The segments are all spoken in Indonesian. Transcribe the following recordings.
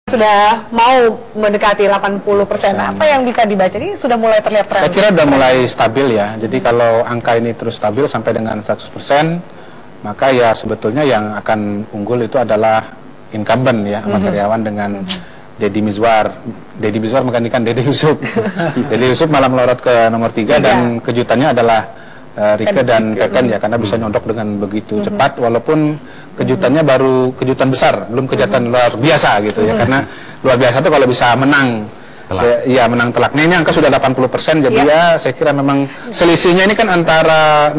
sudah mau mendekati 80%. Apa yang bisa dibaca ini sudah mulai terlihat tren? Saya kira sudah mulai stabil ya. Jadi kalau angka ini terus stabil sampai dengan 100%, maka ya sebetulnya yang akan unggul itu adalah incumbent ya, Ahmad Heriawan dengan Deddy Mizwar. Deddy Mizwar menggantikan Dede Yusuf. Dede Yusuf malah melorot ke nomor 3 dan kejutannya adalah Rieke dan Teten ya, karena bisa nyodok dengan begitu cepat, walaupun kejutannya baru kejutan besar, belum kejutan luar biasa gitu ya, karena luar biasa itu kalau bisa menang ya, menang telak. Nah, ini angka sudah 80%, jadi ya saya kira memang selisihnya ini kan antara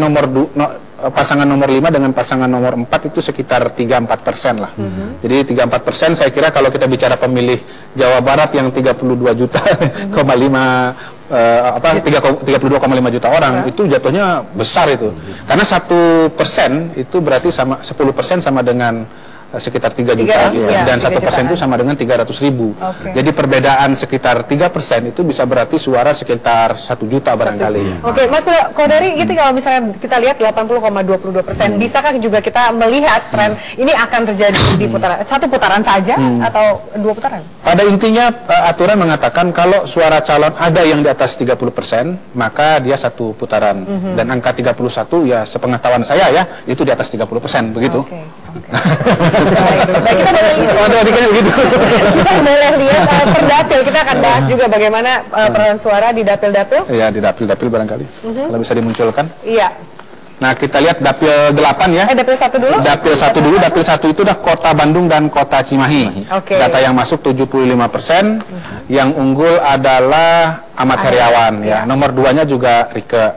pasangan nomor 5 dengan pasangan nomor 4 itu sekitar 3-4% lah. Jadi 3-4% saya kira kalau kita bicara pemilih Jawa Barat yang 32 juta, 32,5 juta orang itu jatuhnya besar itu. Karena 1% itu berarti sama 10% sama dengan sekitar 3 juta dan 1% itu sama dengan 300.000. Jadi perbedaan sekitar 3% itu bisa berarti suara sekitar 1 juta barangkali. Oke, Mas Kodari, gitu kalau misalnya kita lihat 80,22%, bisakah juga kita melihat tren ini akan terjadi di satu putaran saja atau 2 putaran? Pada intinya aturan mengatakan kalau suara calon ada yang di atas 30%, maka dia satu putaran. Dan angka 31 ya sepengetahuan saya ya, itu di atas 30%, begitu. Baik, kita boleh lihat per dapil. Kita akan bahas juga bagaimana perolehan suara di dapil-dapil. Iya, di dapil-dapil barangkali. Kalau bisa dimunculkan. Iya. Nah, kita lihat dapil 8 ya. Dapil 1 dulu. Dapil 1 dulu. Dapil 1 itu udah Kota Bandung dan Kota Cimahi. Data yang masuk 75%. Yang unggul adalah Ahmad Heriawan ya. Nomor 2-nya juga Rieke.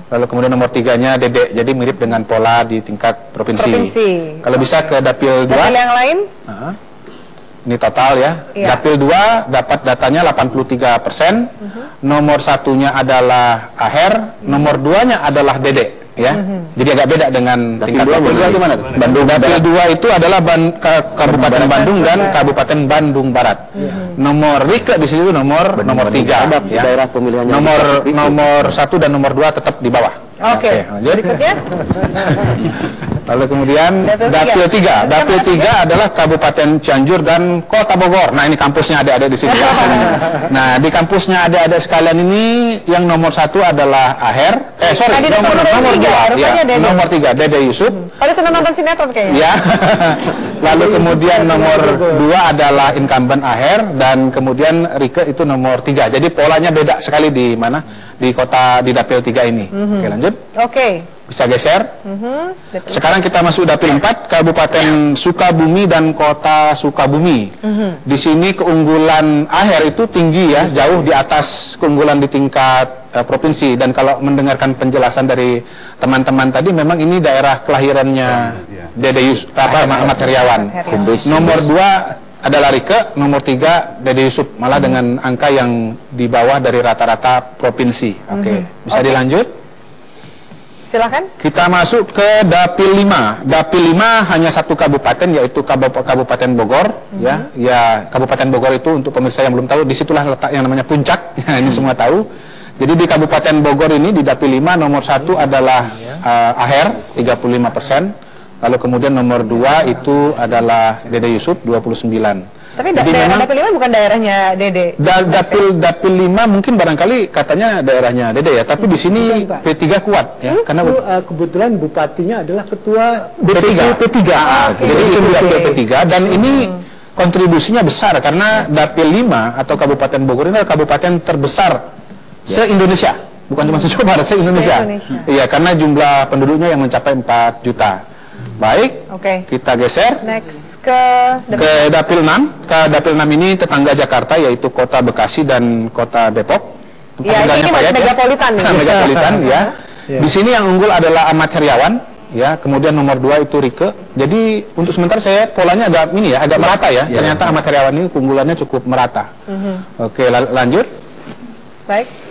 Lalu kemudian nomor 3-nya Dede. Jadi mirip dengan pola di tingkat provinsi. Kalau bisa ke dapil 2. Dapil yang lain? Ini total ya. Dapil 2 dapat datanya 83%. Nomor 1-nya adalah Aher. Nomor 2-nya adalah Dede. Ya, jadi agak beda dengan tingkat provinsi. Bandung. Dapil 2 itu adalah Kabupaten Bandung dan Kabupaten Bandung Barat. Nomor Rieke di situ nomor 3 ya. Daerah pemilihannya. Nomor 1 dan nomor 2 tetap di bawah. Oke. Berikutnya. Lalu kemudian dapil 3. Dapil 3 adalah Kabupaten Cianjur dan Kota Bogor. Nah, ini kampusnya ada di sini. Nah, di kampusnya ada sekalian ini yang nomor 1 adalah Aher. Nomor 2 ya. Nomor 3 Dede Yusuf. Pada senang nonton sinetron kayaknya. Ya. Lalu kemudian nomor 2 adalah incumbent Aher dan kemudian Rieke itu nomor 3. Jadi polanya beda sekali di mana? Di dapil 3 ini. Oke, lanjut. Oke. Bisa geser. Sekarang kita masuk dapil 4, Kabupaten Sukabumi dan Kota Sukabumi. Di sini keunggulan Aher itu tinggi ya, jauh di atas keunggulan di tingkat provinsi. Dan kalau mendengarkan penjelasan dari teman-teman tadi, memang ini daerah kelahirannya Dede Yusuf, Ahmad Heriawan. Nomor 2 adalah Rieke, nomor 3 Dede Yusuf, malah dengan angka yang di bawah dari rata-rata provinsi. Bisa dilanjut. Silakan. Kita masuk ke dapil 5. Dapil 5 hanya satu kabupaten, yaitu Kabupaten Bogor. Ya, Kabupaten Bogor itu untuk pemirsa yang belum tahu, disitulah letak yang namanya puncak. Ini semua tahu. Jadi di Kabupaten Bogor ini di dapil 5 nomor 1 adalah Aher 35%. Lalu kemudian nomor 2 itu adalah Dede Yusuf 29%. Tapi daerah dapil 5 bukan daerahnya Dede. Dapil 5 mungkin barangkali katanya daerahnya Dede ya, tapi di sini P3 kuat ya, karena kebetulan bupatinya adalah ketua P3. Jadi itu dapil P3 dan ini kontribusinya besar karena dapil 5 atau Kabupaten Bogor ini adalah kabupaten terbesar se-Indonesia, bukan cuma se-Jawa Barat, se-Indonesia. Iya, karena jumlah penduduknya yang mencapai 4 juta. Baik, kita geser next ke dapil 6. Ke dapil 6 ini tetangga Jakarta, yaitu Kota Bekasi dan Kota Depok. Ya, ini megapolitan nih. Megapolitan ya. Di sini yang unggul adalah Ahmad Heriawan ya, kemudian nomor 2 itu Rieke. Jadi untuk sementara saya polanya agak merata ya. Ternyata Ahmad Heriawan ini keunggulannya cukup merata. Oke, lanjut. Baik.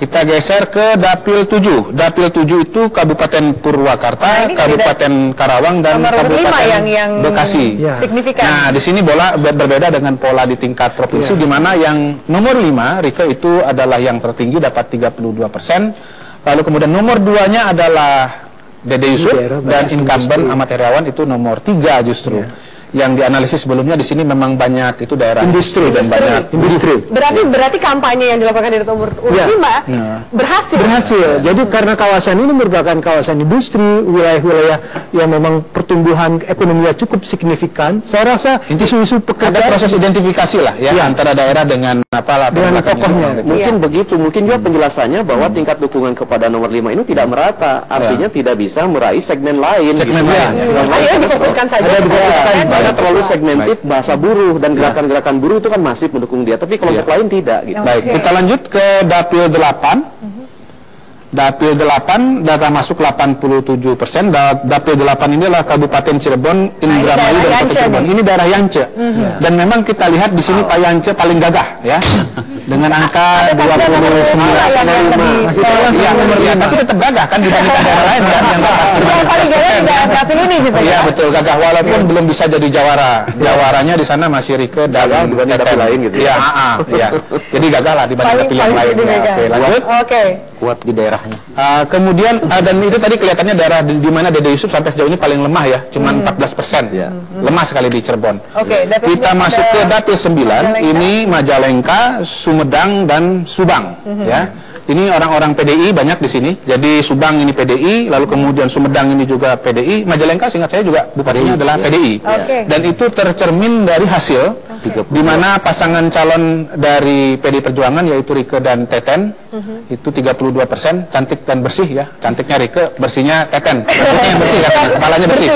Kita geser ke dapil 7. Dapil 7 itu Kabupaten Purwakarta, Kabupaten Karawang dan Kabupaten Bekasi. Signifikan. Nah, di sini berbeda dengan pola di tingkat provinsi, di mana yang nomor 5 Rieke itu adalah yang tertinggi dapat 32%. Lalu kemudian nomor 2-nya adalah Dede Yusuf dan incumbent Ahmad Heriawan itu nomor 3 justru. yang dianalisis sebelumnya di sini memang banyak itu daerah Industri. dan banyak Industri. Berarti kampanye yang dilakukan di nomor urut Ya. 5 berhasil. Berhasil. Jadi karena kawasan ini merupakan kawasan industri, wilayah-wilayah yang memang pertumbuhan ekonominya cukup signifikan. Saya rasa isu-isu ada pekerjaan proses identifikasi lah ya, antara daerah dengan apa latar dengan belakangnya. tokohnya. Mungkin begitu, mungkin juga penjelasannya bahwa tingkat dukungan kepada nomor 5 ini tidak merata, artinya tidak bisa meraih segmen lain. Segmen gitu. lain. Ayo difokuskan saja. Ada ke difokuskan, sana. Karena terlalu segmented bahasa buruh dan gerakan-gerakan buruh itu kan masif mendukung dia, tapi kelompok lain tidak. Gitu. Baik, Oke. kita lanjut ke Dapil 8. Dapil 8 data masuk 87%. Dapil 8 ini adalah Kabupaten Cirebon, Indramayu daerah dan Kota Yance Cirebon. nih. Ini daerah Yance. Dan memang kita lihat di sini Pak Yance paling gagah ya. Dengan angka Ada kandidat nomor 5 yang lebih Masih bawah. Iya, tapi tetap gagah kan dibandingkan daerah lain kan yang yang paling gagah di daerah dapil ini gitu Iya ya. betul, gagah walaupun belum bisa jadi jawara. Jawaranya di sana masih Rike dan dibanding dapil lain gitu Iya, iya. Jadi gagah lah dibanding dapil yang lain. Ya, oke, lanjut. Oke. Kuat di daerahnya. Kemudian dan itu tadi kelihatannya daerah di mana Dede Yusuf sampai sejauh ini paling lemah ya, cuma 14%. Lemah sekali di Cirebon. Oke, dapil Kita 9 masuk ada ke dapil 9, Majalengka. ini Majalengka, Sumedang dan Subang ya. Ini orang-orang PDI banyak di sini. Jadi Subang ini PDI, lalu kemudian Sumedang ini juga PDI, Majalengka seingat saya juga bupatinya adalah PDI. Oke. Dan itu tercermin dari hasil di mana pasangan calon dari PD Perjuangan yaitu Rike dan Teten itu 32%, cantik dan bersih ya. Cantiknya Rike, bersihnya Teten. Rambutnya yang bersih katanya, kepalanya bersih.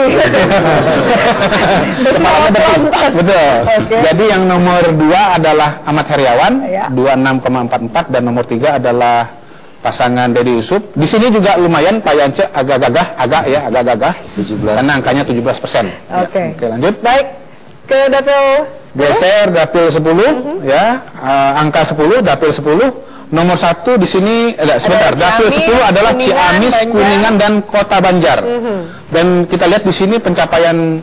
Kepalanya bersih. Betul. Oke. Jadi yang nomor 2 adalah Ahmad Heriawan, Ya. 26,44, dan nomor 3 adalah pasangan Dede Yusuf. Di sini juga lumayan Pak Yance agak gagah 17. karena angkanya 17%. Oke. Ya, oke, lanjut. Baik. Ke dapil 10. Geser dapil 10 ya, angka 10 dapil 10. Nomor 1 di sini sebentar, dapil Ciamis, 10 adalah Kuningan, Ciamis, Banjar. Kuningan dan Kota Banjar. Dan kita lihat di sini pencapaian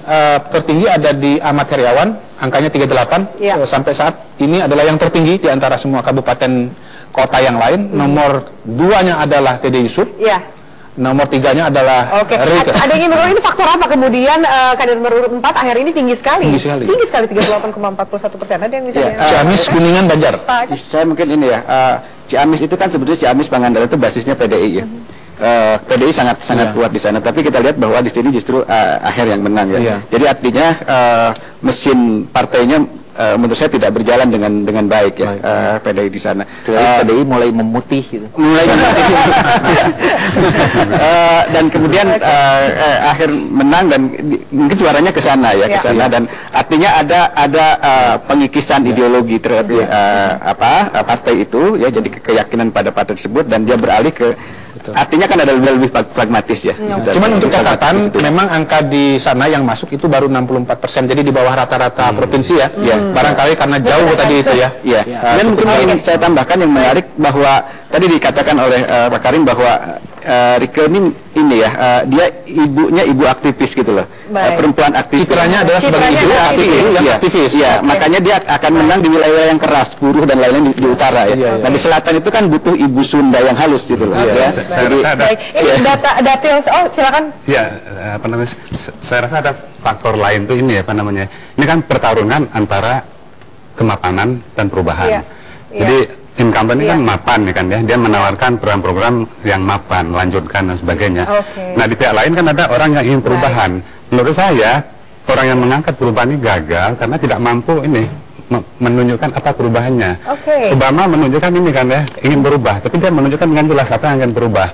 tertinggi ada di Ahmad Heriawan, angkanya 38. Ya. Sampai saat ini adalah yang tertinggi di antara semua kabupaten kota yang lain. Nomor 2-nya adalah Dede Yusuf. Ya. Nomor 3-nya adalah Oke. Rike. Ada yang ingin ini faktor apa kemudian kandidat nomor urut 4 akhir ini tinggi sekali. Tinggi sekali. Tinggi sekali 38,41%. Ada yang bisa Ya, Ciamis, Kuningan, Banjar. Pak Aceh? Saya mungkin ini ya, Ciamis itu kan sebetulnya Ciamis Pangandaran itu basisnya PDI ya. PDI sangat kuat di sana, tapi kita lihat bahwa di sini justru akhir yang menang ya. Iya. Jadi artinya mesin partainya menurut saya tidak berjalan dengan baik ya, PDI di sana. PDI mulai memutih gitu. Mulai dan kemudian akhir menang dan mungkin suaranya ke sana ya, ke Ya. sana, dan artinya ada pengikisan ideologi terhadap partai itu ya, jadi keyakinan pada partai tersebut dan dia beralih ke artinya kan ada lebih pragmatis ya. Cuman untuk catatan, memang angka di sana yang masuk itu baru 64%, jadi di bawah rata-rata provinsi ya. Barangkali karena jauh tadi itu ya. Ya, dan mungkin ingin saya tambahkan yang menarik bahwa tadi dikatakan oleh Pak Karim bahwa Rike ini ya, dia ibunya ibu aktivis gitu loh. Baik. Perempuan aktivis. Citranya adalah sebagai Citranya ibu adalah aktivis, aktivis. yang Iya, aktivis. iya, makanya dia akan menang di wilayah yang keras, buruh dan lainnya di utara ya. Nah di selatan itu kan butuh ibu Sunda yang halus gitu loh. Ya. Saya Jadi rasa ada, Baik. Ini dapil silakan. ya apa namanya? Saya rasa ada faktor lain tuh ini ya, apa namanya? Ini kan pertarungan antara kemapanan dan perubahan. Iya. Jadi incumbent ini Iya. kan mapan ya kan ya, dia menawarkan program-program yang mapan, lanjutkan dan sebagainya. Oke. Nah di pihak lain kan ada orang yang ingin perubahan. Menurut saya orang yang mengangkat perubahan ini gagal karena tidak mampu ini menunjukkan apa perubahannya. Oke. Obama menunjukkan ini kan ya, ingin berubah, tapi dia menunjukkan dengan jelas apa yang akan berubah.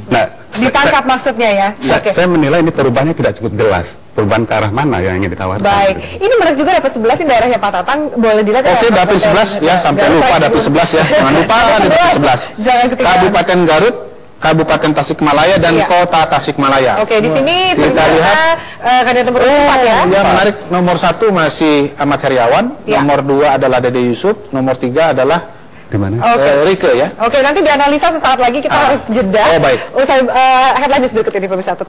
Nah, Ditangkap maksudnya ya. Oke. saya menilai ini perubahannya tidak cukup jelas. Perubahan ke arah mana yang ingin ditawarkan? Baik. Ini menarik juga dapil 11 ini daerahnya Pak Tatang, boleh dilihat. Oke, dapil 11 ya, sampai lupa dapil 11 ya. Jangan lupa dapil 11. Jangan ketinggalan. Kabupaten Garut, Kabupaten Tasikmalaya dan Iya. Kota Tasikmalaya. Oke, di sini Kita ternyata lihat. kandidat nomor 4 ya. Yang menarik, nomor 1 masih Ahmad Heriawan, Iya. nomor 2 adalah Dede Yusuf, nomor 3 adalah Di mana? Oke. Rike ya. Oke, nanti dianalisa sesaat lagi, kita harus jeda. Oh, baik. Usai headline news berikut ini pemirsa.